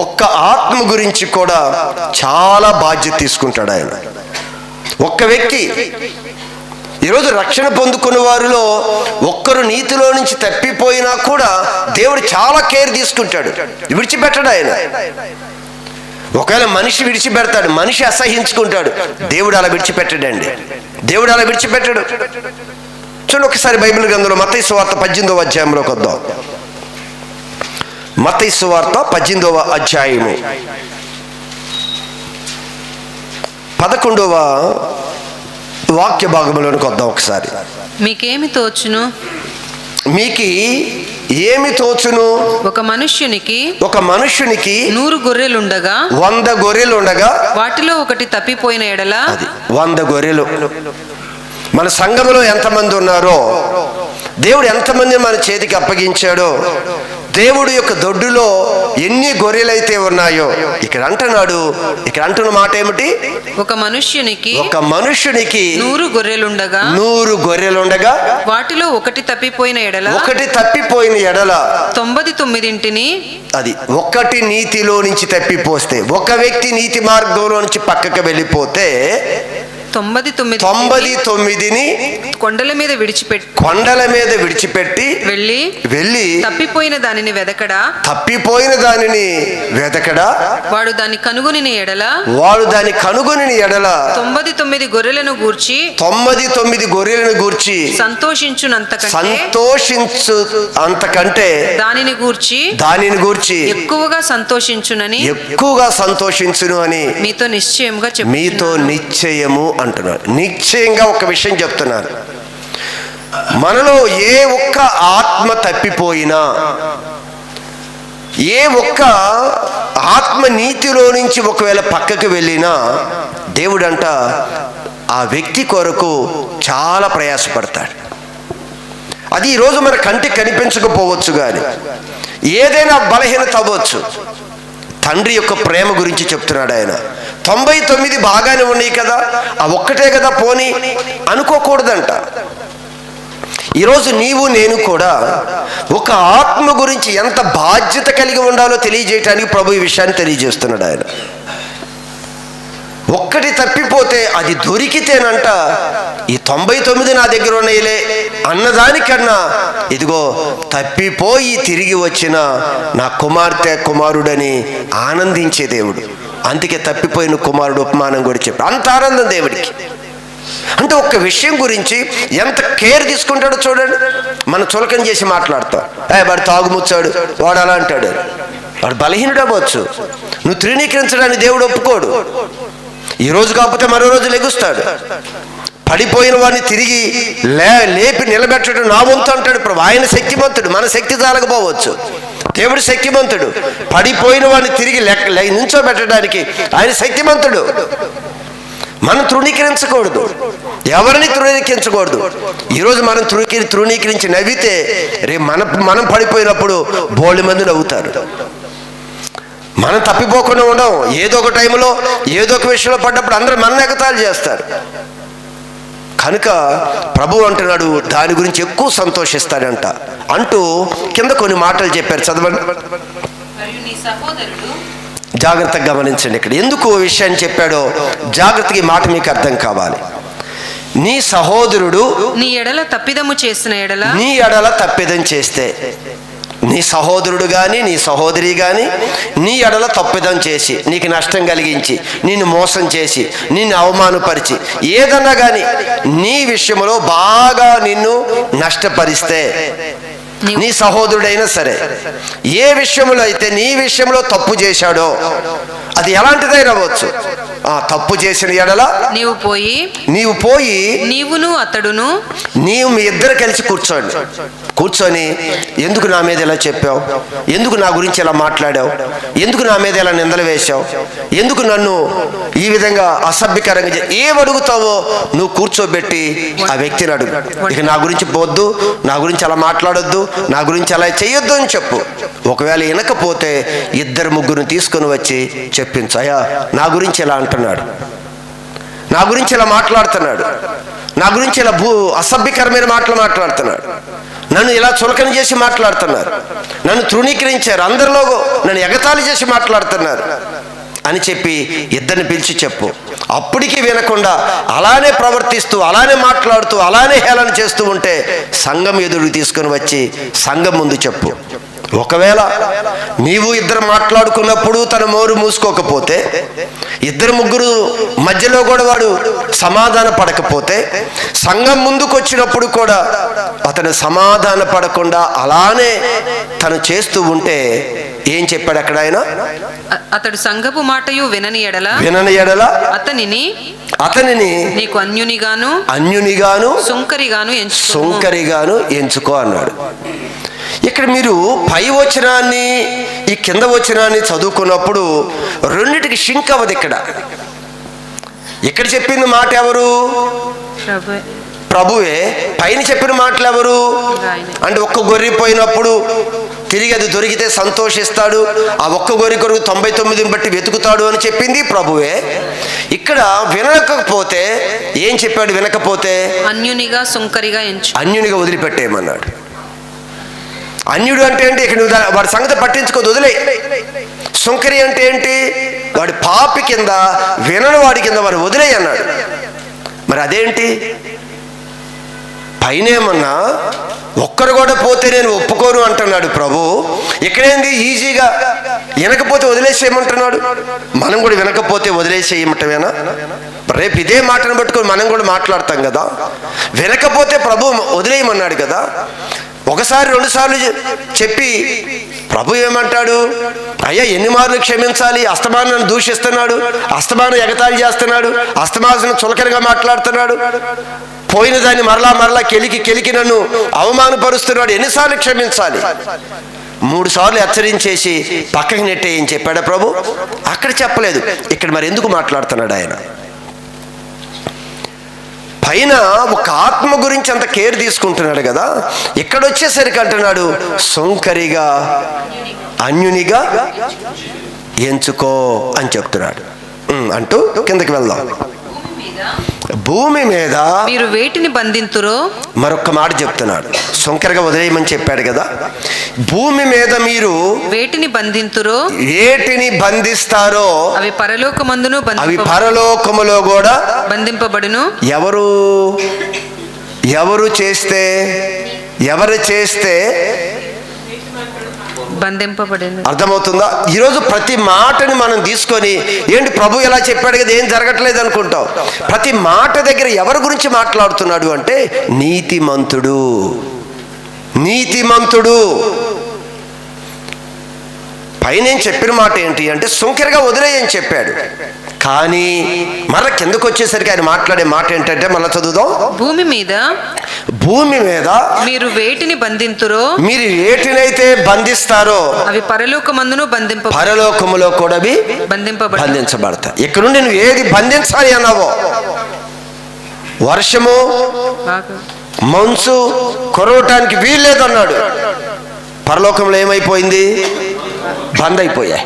ఒక్క ఆత్మ గురించి కూడా చాలా బాధ్యత తీసుకుంటాడు ఆయన. ఒక్క వ్యక్తి, ఈరోజు రక్షణ పొందుకున్న వారిలో ఒక్కరు నీతిలో నుంచి తప్పిపోయినా కూడా దేవుడు చాలా కేర్ తీసుకుంటాడు, విడిచిపెట్టడు ఆయన. ఒకవేళ మనిషి విడిచిపెడతాడు, మనిషి అసహించుకుంటాడు, దేవుడు అలా విడిచిపెట్టడండి. దేవుడు అలా విడిచిపెట్టడు. చూడండి ఒకసారి బైబిల్ గ్రంథంలో మత్తయి సువార్త 18వ అధ్యాయంలోకి వద్దాం. మత్తయి సువార్త 18వ అధ్యాయము 11వ వాక్య భాగంలోనికి వద్దాం ఒకసారి. మీకేమి తోచును? మీకు ఏమి తోచును? ఒక మనుష్యునికి 100 గొర్రెలుండగా 100 గొర్రెలు ఉండగా వాటిలో ఒకటి తప్పిపోయిన ఎడల, అది 100 గొర్రెలు. మన సంఘంలో ఎంతమంది ఉన్నారో, దేవుడు ఎంతమంది మన చేతికి అప్పగించాడో, దేవుడు యొక్క దొడ్డులో ఎన్ని గొర్రెలైతే ఉన్నాయో, ఇక్కడ అంటున్న మాట ఏమిటి? ఒక మనుష్యునికి 100 గొర్రెలుండగా వాటిలో ఒకటి తప్పిపోయిన ఎడల 99 అది ఒకటి నీతిలో నుంచి తప్పిపోస్తే, ఒక వ్యక్తి నీతి మార్గంలో నుంచి పక్కకు వెళ్ళిపోతే 99ని కొండల మీద విడిచిపెట్టి వెళ్ళి తప్పిపోయిన దానిని వెదకడా వాడు దాన్ని కనుగొని ఎడల 99 గొర్రెలను గూర్చి సంతోషించు అంతకంటే దానిని గూర్చి ఎక్కువగా సంతోషించును అని మీతో నిశ్చయము అంటున్నాడు. నిశ్చయంగా ఒక విషయం చెప్తున్నాను, మనలో ఏ ఒక్క ఆత్మ తప్పిపోయినా, ఏ ఒక్క ఆత్మ నీతిలో నుంచి ఒకవేళ పక్కకు వెళ్ళినా, దేవుడంట ఆ వ్యక్తి కొరకు చాలా ప్రయాసపడతాడు. అది ఈరోజు మన కంటికి కనిపించకపోవచ్చు, కానీ ఏదైనా బలహీనత అవ్వచ్చు. తండ్రి యొక్క ప్రేమ గురించి చెప్తున్నాడు ఆయన. 99 బాగానే ఉన్నాయి కదా, ఆ ఒక్కటే కదా పోనీ అనుకోకూడదంట. ఈరోజు నీవు నేను కూడా ఒక ఆత్మ గురించి ఎంత బాధ్యత కలిగి ఉండాలో తెలియజేయటానికి ప్రభు ఈ విషయాన్ని తెలియజేస్తున్నాడు ఆయన. ఒక్కటి తప్పిపోతే అది దొరికితేనంట ఈ 99 నా దగ్గర ఉన్నాయిలే అన్నదానికన్నా, ఇదిగో తప్పిపోయి తిరిగి వచ్చిన నా కుమార్తె కుమారుడని ఆనందించే దేవుడు. అందుకే తప్పిపోయిన కుమారుడు ఉపమానం కూడా చెప్పాడు. అంత ఆనందం దేవుడికి. అంటే ఒక్క విషయం గురించి ఎంత కేర్ తీసుకుంటాడో చూడండి. మనం చులకం చేసి మాట్లాడతాం, వాడు తాగుముచ్చాడు, వాడు అలా అంటాడు. వాడు బలహీనుడు అవ్వచ్చు, నువ్వు తృణీకరించడానికి దేవుడు ఒప్పుకోడు. ఈ రోజు కాకపోతే మరో రోజు లెగుస్తాడు. పడిపోయిన వాడిని తిరిగి లేపి నిలబెట్టడం నా వంతు అంటాడు ప్రభు. ఆయన శక్తిమంతుడు, మన శక్తి చాలకపోవచ్చు. దేవుడు శక్తిమంతుడు. పడిపోయిన వాడిని తిరిగి నించోబెట్టడానికి ఆయన శక్తిమంతుడు. మనం తృణీకరించకూడదు, ఎవరిని తృణీకరించకూడదు. ఈరోజు మనం తృణీకరించి నవ్వితే రేపు మనం పడిపోయినప్పుడు బోల్డ్ మంది నవ్వుతారు. మనం తప్పిపోకుండా ఉండం. ఏదో ఒక టైంలో ఏదో ఒక విషయంలో పడ్డప్పుడు అందరూ మన ఎగతాళి చేస్తారు. కనుక ప్రభు అంటున్నాడు దాని గురించి ఎక్కువ సంతోషిస్తాడంట అంటూ కింద కొన్ని మాటలు చెప్పారు, చదవండి. జాగ్రత్తగా గమనించండి. ఇక్కడ ఎందుకు విషయాన్ని చెప్పాడో జాగ్రత్తగా ఈ మాట మీకు అర్థం కావాలి. నీ సహోదరుడు నీ ఎడల తప్పిదం చేస్తే, నీ సహోదరుడు కానీ నీ సహోదరి కానీ నీ ఎడల తప్పిదం చేసి నీకు నష్టం కలిగించి నిన్ను మోసం చేసి నిన్ను అవమానపరిచి ఏదన్నా కానీ నీ విషయంలో బాగా నిన్ను నష్టపరిస్తే, నీ సహోదరుడైనా సరే ఏ విషయంలో అయితే నీ విషయంలో తప్పు చేశాడో అది ఎలాంటిదైనా అవ్వచ్చు, తప్పు చేసిన ఎడల నీవు పోయి నీవును అతడును నీవు మీ ఇద్దరు కలిసి కూర్చొని ఎందుకు నా మీద ఇలా చెప్పావు, ఎందుకు నా గురించి ఇలా మాట్లాడావు, ఎందుకు నా మీద ఇలా నిందలు వేశావు, ఎందుకు నన్ను ఈ విధంగా అసభ్యకరంగా ఏమడుగుతావో నువ్వు కూర్చోబెట్టి ఆ వ్యక్తిని అడుగు. ఇక నా గురించి పోవద్దు, నా గురించి అలా మాట్లాడొద్దు, నా గురించి అలా చేయొద్దు అని చెప్పు. ఒకవేళ వినకపోతే 2-3 తీసుకొని వచ్చి చెప్పించు. అయ్యా నా గురించి ఇలా అంటున్నాడు, నా గురించి ఇలా మాట్లాడుతున్నాడు, నా గురించి ఇలా అసభ్యకరమైన మాటలు మాట్లాడుతున్నాడు, నన్ను ఇలా చులకన చేసి మాట్లాడుతున్నారు, నన్ను తృణీకరించారు, అందరిలో నన్ను ఎగతాళి చేసి మాట్లాడుతున్నారు అని చెప్పి ఇద్దరిని పిలిచి చెప్పు. అప్పటికి వినకుండా అలానే ప్రవర్తిస్తూ, అలానే మాట్లాడుతూ, అలానే హేళన చేస్తూ ఉంటే సంఘం ఎదురు తీసుకొని వచ్చి సంఘం ముందు చెప్పు. ఒకవేళ నీవు ఇద్దరు మాట్లాడుకున్నప్పుడు తన మోరు మూసుకోకపోతే, ఇద్దరు ముగ్గురు మధ్యలో కూడా వాడు సమాధాన పడకపోతే, సంఘం ముందుకు వచ్చినప్పుడు కూడా అతను సమాధాన పడకుండా అలానే తను చేస్తూ ఉంటే ఏం చెప్పాడు అక్కడ ఆయన? అతడు సంఘపు మాటయు వినని ఎడల అతనిని నీకు అన్యునిగాను సుంకరిగాను ఎంచుకో అన్నాడు. ఇక్కడ మీరు పై వచనాన్ని ఈ కింద వచనాన్ని చదువుకున్నప్పుడు రెండిటికి షింక్ అవ్వదు. ఇక్కడ చెప్పింది మాట ఎవరు? ప్రభువే. పైన చెప్పిన మాటలు ఎవరు అంటే, ఒక్క గొర్రె పోయినప్పుడు తిరిగి అది దొరికితే సంతోషిస్తాడు, ఆ ఒక్క గొర్రె కొరకు 99 బట్టి వెతుకుతాడు అని చెప్పింది ప్రభువే. ఇక్కడ వినకపోతే ఏం చెప్పాడు? వినకపోతే అన్యునిగా వదిలిపెట్టేయమన్నాడు. అన్యుడు అంటే ఏంటి? ఇక్కడ వాడి సంగతి పట్టించుకోదు, వదిలే. సుంకరి అంటే ఏంటి? వాడి పాపి కింద, వినని వాడి కింద వాడు వదిలే అన్నాడు. మరి అదేంటి? పైనేమన్నా ఒక్కరు కూడా పోతే నేను ఒప్పుకోను అంటున్నాడు ప్రభు. ఇక్కడేంది? ఈజీగా వినకపోతే వదిలేసేయమంటున్నాడు. మనం కూడా వినకపోతే వదిలేసేయమంటమేనా? రేపు ఇదే మాటను పట్టుకొని మనం కూడా మాట్లాడతాం కదా. వినకపోతే ప్రభు వదిలేయమన్నాడు కదా. ఒకసారి 2 సార్లు చెప్పి ప్రభు ఏమంటాడు? అయ్యా ఎన్ని మార్లు క్షమించాలి? అస్తమానం నన్ను దూషిస్తున్నాడు, అస్తమానం ఎగతాళి చేస్తున్నాడు, అస్తమానం చులకనగా మాట్లాడుతున్నాడు, పోయిన దాన్ని మరలా కెలికి నన్ను అవమానపరుస్తున్నాడు, ఎన్నిసార్లు క్షమించాలి? 3 సార్లు హెచ్చరించేసి పక్కకి నెట్టే ఏం చెప్పాడా ప్రభు? అక్కడ చెప్పలేదు. ఇక్కడ మరి ఎందుకు మాట్లాడుతున్నాడు ఆయన? పైన ఒక ఆత్మ గురించి అంత కేర్ తీసుకుంటున్నాడు కదా, ఇక్కడ వచ్చేసరికి అంటున్నాడు సుంకరిగా అన్యునిగా ఎంచుకో అని చెప్తున్నాడు. అంటూ కిందకి వెళ్దాం. భూమి మీద మీరు వేటిని బంధింతురో, మరొక్క మాట చెప్తున్నాడు. సుంకరగా వదిలేయమని చెప్పాడు కదా. భూమి మీద మీరు వేటిని బంధిస్తారో అవి పరలోకములో కూడా బంధింపబడును. ఎవరు చేస్తే బంధింపబడింది. అర్థమవుతుందా? ఈరోజు ప్రతి మాటని మనం తీసుకొని ఏంటి ప్రభు ఎలా చెప్పాడు కదా, ఏం జరగట్లేదు అనుకుంటాం. ప్రతి మాట దగ్గర ఎవరి గురించి మాట్లాడుతున్నాడు అంటే నీతిమంతుడు. పైన చెప్పిన మాట ఏంటి అంటే సుంకరగా వదిలేయని చెప్పాడు. కానీ మళ్ళా కిందకు వచ్చేసరికి ఆయన మాట్లాడే మాట ఏంటంటే, మళ్ళా చదువుదాం. భూమి మీద మీరు వేటిని బంధింతురో, మీరు వేటినైతే బంధిస్తారో అవి పరలోకములో కూడా బంధించబడతాయి. ఇక్కడ నుండి నువ్వు ఏది బంధించాలి అన్నావో, వర్షము మంచు కురవటానికి వీల్లేదన్నాడు. పరలోకంలో ఏమైపోయింది? బంద్ అయిపోయాయి.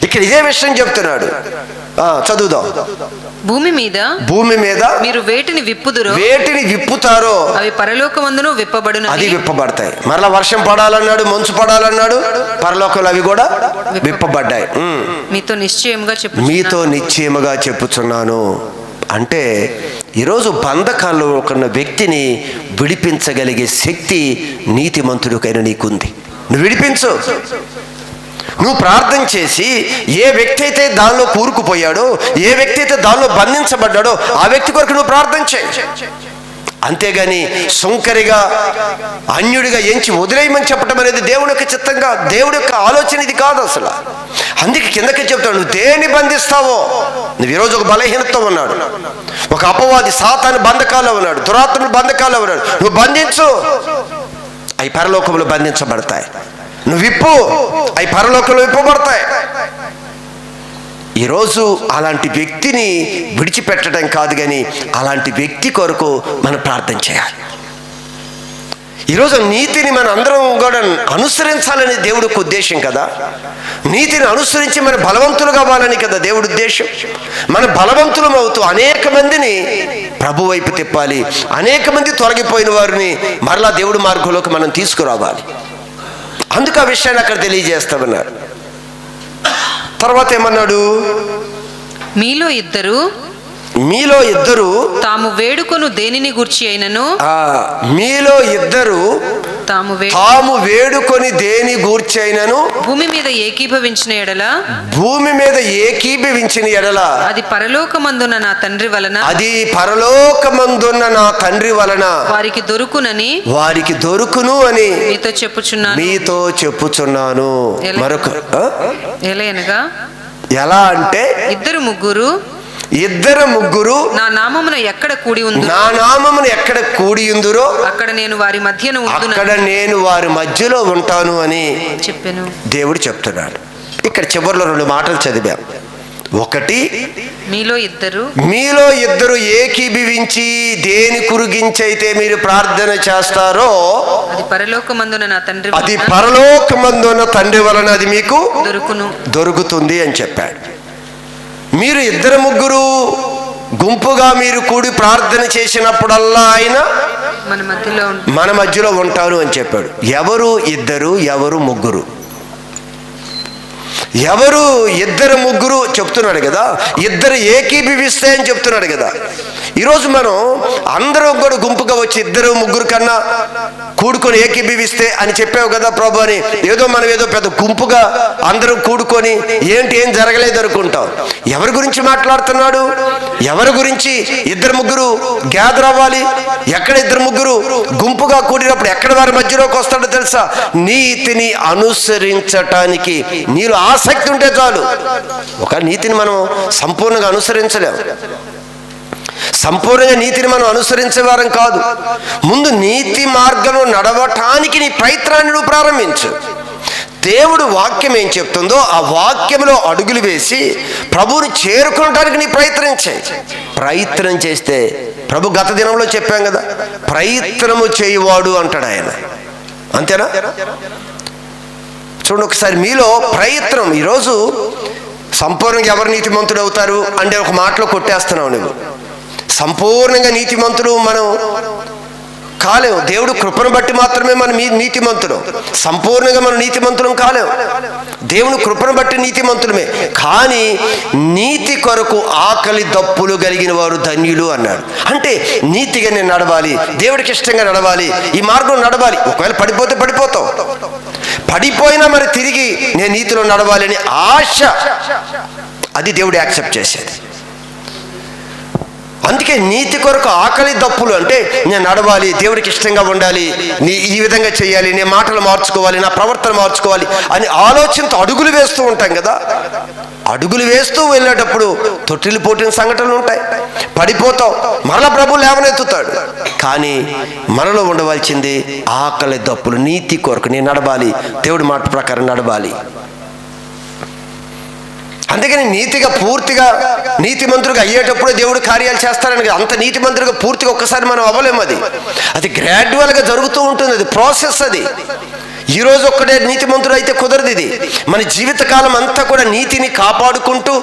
ఇక్కడ ఇదే విషయం చెప్తున్నాడు. చదువుదాం. భూమి మీద మీరు వేటిని విప్పుతారో అవి పరలోకమందును విప్పబడును. అది విప్పబడతాయి. మరలా వర్షం పడాలన్నాడు, మంచు పడాలన్నాడు, పరలోకంలో అవి కూడా విప్పబడ్డాయి. మీతో నిశ్చయముగా చెప్పుచున్నాను అంటే, ఈరోజు బంధకాల్లో ఉన్న వ్యక్తిని విడిపించగలిగే శక్తి నీతిమంతుడికైనా నీకుంది. నువ్వు విడిపించు. నువ్వు ప్రార్థన చేసి ఏ వ్యక్తి అయితే దానిలో కూరుకుపోయాడో, ఏ వ్యక్తి అయితే దానిలో బంధించబడ్డాడో ఆ వ్యక్తి కొరకు నువ్వు ప్రార్థన చేయి. అంతేగాని సుంకరిగా అన్యుడిగా ఎంచి వదిలేయమని చెప్పడం అనేది దేవుడి యొక్క చిత్తంగా, దేవుడి యొక్క ఆలోచన ఇది కాదు అసలు. అందుకే కిందకి చెప్తాడు, నువ్వు దేన్ని బంధిస్తావో. నువ్వు ఈరోజు ఒక బలహీనత ఉన్నాడు, ఒక అపవాది సాతాను బంధకాల్లో ఉన్నాడు, దురాత్మల బంధకాల్లో ఉన్నాడు. నువ్వు బంధించు, అవి పరలోకంలో బంధించబడతాయి. నువ్వు విప్పు, అవి పరలోకంలో విప్పబడతాయి. ఈరోజు అలాంటి వ్యక్తిని విడిచిపెట్టడం కాదు, కానీ అలాంటి వ్యక్తి కొరకు మనం ప్రార్థన చేయాలి. ఈరోజు నీతిని మన అందరం కూడా అనుసరించాలని దేవుడికి ఉద్దేశం కదా. నీతిని అనుసరించి మన బలవంతులు కావాలని కదా దేవుడి ఉద్దేశం. మన బలవంతులం అవుతూ అనేక మందిని ప్రభు వైపు తిప్పాలి, అనేక మంది తొలగిపోయిన వారిని మరలా దేవుడి మార్గంలోకి మనం తీసుకురావాలి. అందుకు ఆ విషయాన్ని అక్కడ తెలియజేస్తామన్నారు. తర్వాత ఏమన్నాడు? మీలో ఇద్దరు తాము వేడుకొను దేనిని గూర్చి అయినను, మీలో ఇద్దరు తాము వేడుకొని దేని గూర్చైనను భూమి మీద ఏకీభవించిన ఎడల అది పరలోకమందున్న నా తండ్రి వలన వారికి దొరుకును అని మీతో చెప్పుచున్నాను. మరొక ఎలా అంటే ఇద్దరు ముగ్గురు నా నామమున ఎక్కడ కూడి ఉందురో అక్కడ నేను వారి మధ్యలో ఉంటాను అని చెప్పాను దేవుడు చెప్తున్నాడు. ఇక్కడ చివరిలో 2 మాటలు చదివాం. ఒకటి, మీలో ఇద్దరు ఏకీభవించి దేని గురించి మీరు ప్రార్థన చేస్తారో అది పరలోకమందున్న తండ్రి వలన అది మీకు దొరుకుతుంది అని చెప్పాడు. మీరు ఇద్దరు ముగ్గురు గుంపుగా మీరు కూడి ప్రార్థన చేసినప్పుడల్లా ఆయన మన మధ్యలో ఉంటారు అని చెప్పాడు. ఎవరు ఇద్దరు, ఎవరు ముగ్గురు? ఎవరు ఇద్దరు ముగ్గురు చెప్తున్నాడు కదా, ఇద్దరు ఏకీభవిస్తే అని చెప్తున్నాడు కదా. ఈరోజు మనం అందరం కూడా గుంపుగా వచ్చి ఇద్దరు ముగ్గురు కన్నా కూడుకొని ఏకీభవిస్తే అని చెప్పావు కదా ప్రభు అని మనం ఏదో పెద్ద గుంపుగా అందరం కూడుకొని ఏం జరగలేదు అనుకుంటాం. ఎవరి గురించి మాట్లాడుతున్నాడు? ఎవరి గురించి ఇద్దరు ముగ్గురు గ్యాదర్ అవ్వాలి? ఎక్కడ ఇద్దరు ముగ్గురు గుంపుగా కూడినప్పుడు ఎక్కడ వారి మధ్యలోకి వస్తాడో తెలుసా? నీతిని అనుసరించటానికి నీలో ఆసక్తి ఉంటే చాలు. ఒక నీతిని మనం సంపూర్ణంగా అనుసరించలేం. సంపూర్ణంగా నీతిని మనం అనుసరించేవారం కాదు. ముందు నీతి మార్గంలో నడవటానికి నీ ప్రయత్నాన్ని నువ్వు ప్రారంభించు. దేవుడు వాక్యం ఏం చెప్తుందో ఆ వాక్యంలో అడుగులు వేసి ప్రభువుని చేరుకోవడానికి నీ ప్రయత్నం చేస్తే ప్రభు గత దినంలో చెప్పాం కదా, ప్రయత్నము చేయువాడు అంటాడు ఆయన. అంతేనా? చూడండి ఒకసారి, మీలో ప్రయత్నం. ఈరోజు సంపూర్ణంగా ఎవరు నీతిమంతుడు అవుతారు అంటే ఒక మాటలో కొట్టేస్తున్నావు నువ్వు. సంపూర్ణంగా నీతిమంతుడు మనం కాలేము. దేవుడు కృపను బట్టి మాత్రమే మనం నీతిమంతుడు. సంపూర్ణంగా మనం నీతిమంతులం కాలేము. దేవుని కృపను బట్టి నీతిమంతులమే. కానీ నీతి కొరకు ఆకలి దప్పులు కలిగిన వారు ధన్యులు అన్నాడు. అంటే నీతిగా నేను నడవాలి, దేవుడికి ఇష్టంగా నడవాలి, ఈ మార్గం నడవాలి. ఒకవేళ పడిపోతే పడిపోతావు, పడిపోయినా మరి తిరిగి నేను నీతిలో నడవాలి అని ఆశ, అది దేవుడు యాక్సెప్ట్ చేసేది. అందుకే నీతి కొరకు ఆకలి దప్పులు అంటే నేను నడవాలి, దేవుడికి ఇష్టంగా ఉండాలి, ఈ విధంగా చేయాలి, నేను మాటలు మార్చుకోవాలి, నా ప్రవర్తన మార్చుకోవాలి అని ఆలోచనతో అడుగులు వేస్తూ ఉంటాం కదా. అడుగులు వేస్తూ వెళ్ళేటప్పుడు తొట్టిల్లు పోటిన సంఘటనలు ఉంటాయి. పడిపోతావు, మరల ప్రభు లేవనెత్తుతాడు. కానీ మనలో ఉండవలసింది ఆకలి దప్పులు. నీతి కొరకు నేను నడవాలి, దేవుడి మాట ప్రకారం నడవాలి. అందుకని నీతిగా పూర్తిగా నీతిమంతుడిగా అయ్యేటప్పుడు దేవుడు కార్యాలు చేస్తారని, అంత నీతిమంతుడిగా పూర్తిగా ఒక్కసారి మనం అవ్వలేము. అది గ్రాడ్యువల్గా జరుగుతూ ఉంటుంది. అది ప్రాసెస్. అది ఈరోజు ఒక్కడే నీతిమంతుడు అయితే కుదరదు. ఇది మన జీవితకాలం అంతా కూడా నీతిని కాపాడుకుంటూ,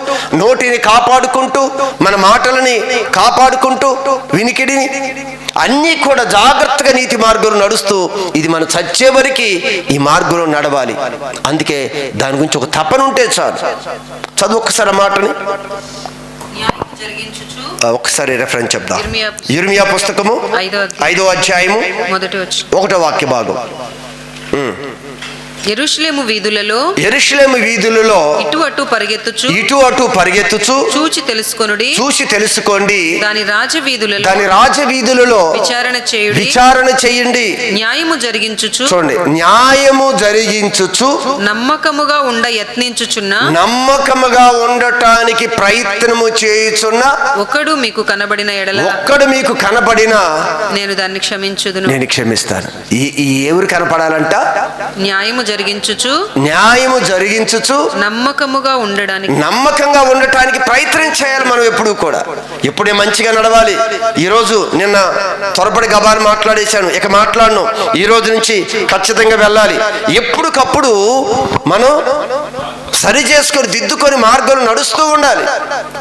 నోటిని కాపాడుకుంటూ, మన మాటలని కాపాడుకుంటూ, వినికిడిని అన్నీ కూడా జాగ్రత్తగా నీతి మార్గంలో నడుస్తూ, ఇది మనం చచ్చే వరకు ఈ మార్గంలో నడవాలి. అందుకే దాని గురించి ఒక తపన ఉంటే చాలు. చదువు ఒక్కసారి మాటని, ఒకసారి రెఫరెన్స్ చెప్దాం. యిర్మీయా పుస్తకము 5వ అధ్యాయము 1వ వాక్య భాగం. యెరూషలేము వీధులలో ఇటు అటు పరిగెత్తుచు చూచి తెలుసుకోండి దాని రాజవీధులలో విచారణ చేయండి. న్యాయము జరిగించుచు, చూడండి, న్యాయము జరిగించుచు నమ్మకముగా ఉండటానికి ప్రయత్నము చేయుచున్న ఒకడు మీకు కనబడిన నేను దాన్ని క్షమించుదును. నేను క్షమిస్తాను. ఈ ఎవరు కనపడాలంట? న్యాయము జరిగించుచు నమ్మకంగా ఉండటానికి ప్రయత్నం చేయాలి. మనం ఎప్పుడు కూడా ఎప్పుడే మంచిగా నడవాలి. ఈరోజు నిన్న త్వరపడి గబాని మాట్లాడేశాను, ఇక మాట్లాడను. ఈ రోజు నుంచి ఖచ్చితంగా వెళ్ళాలి. ఎప్పటికప్పుడు మనం సరి చేసుకొని దిద్దుకొని మార్గంలో నడుస్తూ ఉండాలి.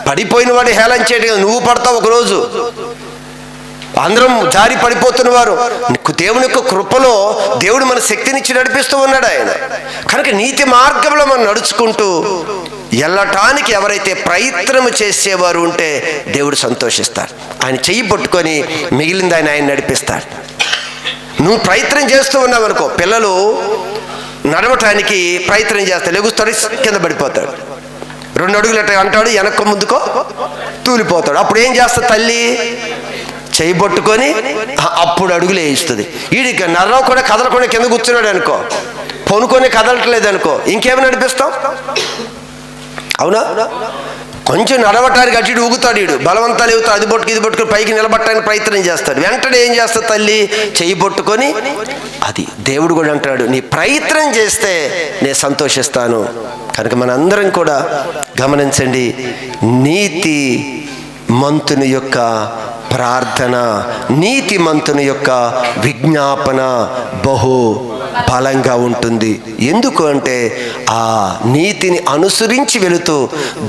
పడిపోయిన వాడు హేళన చేయడం, నువ్వు పడతావు ఒకరోజు. అందరం జారి పడిపోతున్న వారు. దేవుని యొక్క కృపలో దేవుడు మన శక్తినిచ్చి నడిపిస్తూ ఉన్నాడు ఆయన. కనుక నీతి మార్గంలో మనం నడుచుకుంటూ వెళ్ళటానికి ఎవరైతే ప్రయత్నం చేసేవారు ఉంటే దేవుడు సంతోషిస్తాడు. ఆయన చెయ్యి పట్టుకొని మిగిలింది ఆయన నడిపిస్తాడు. నువ్వు ప్రయత్నం చేస్తూ ఉన్నావు అనుకో, పిల్లలు నడవటానికి ప్రయత్నం చేస్తాడు, లెగుస్తాడు, కింద పడిపోతాడు. 2 అడుగులు అంటాడు, వెనక్కు ముందుకో తూలిపోతాడు. అప్పుడు ఏం చేస్తా తల్లి? చెయ్యి పట్టుకొని అప్పుడు అడుగులు వేయిస్తుంది. వీడికి నర్రవ కూడా కదలకుండా కింద కూర్చున్నాడు అనుకో, పొనుకొని కదలట్లేదు అనుకో, ఇంకేమి నడిపిస్తాం? అవునా? కొంచెం నడవటానికి అటు ఇటు ఊగుతాడు, వీడు బలవంతాలు ఎగుతాడు, అది పట్టుకు ఇది పట్టుకుని పైకి నిలబట్టడానికి ప్రయత్నం చేస్తాడు. వెంటనే ఏం చేస్తా తల్లి? చెయ్యి పట్టుకొని. అది దేవుడు కూడా అంటాడు, నీ ప్రయత్నం చేస్తే నేను సంతోషిస్తాను. కనుక మనందరం కూడా గమనించండి, నీతి మంతుని యొక్క ప్రార్థన, నీతి మంతుని యొక్క విజ్ఞాపన బహు బలంగా ఉంటుంది. ఎందుకు అంటే ఆ నీతిని అనుసరించి వెళుతూ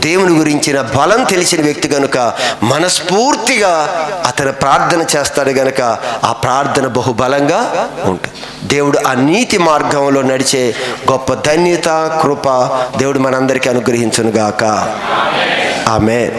దేవుని గురించిన బలం తెలిసిన వ్యక్తి కనుక మనస్ఫూర్తిగా అతను ప్రార్థన చేస్తాడు గనుక ఆ ప్రార్థన బహుబలంగా ఉంటుంది. దేవుడు ఆ నీతి మార్గంలో నడిచే గొప్ప ధన్యత, కృప దేవుడు మనందరికీ అనుగ్రహించునుగాక. ఆమేన్.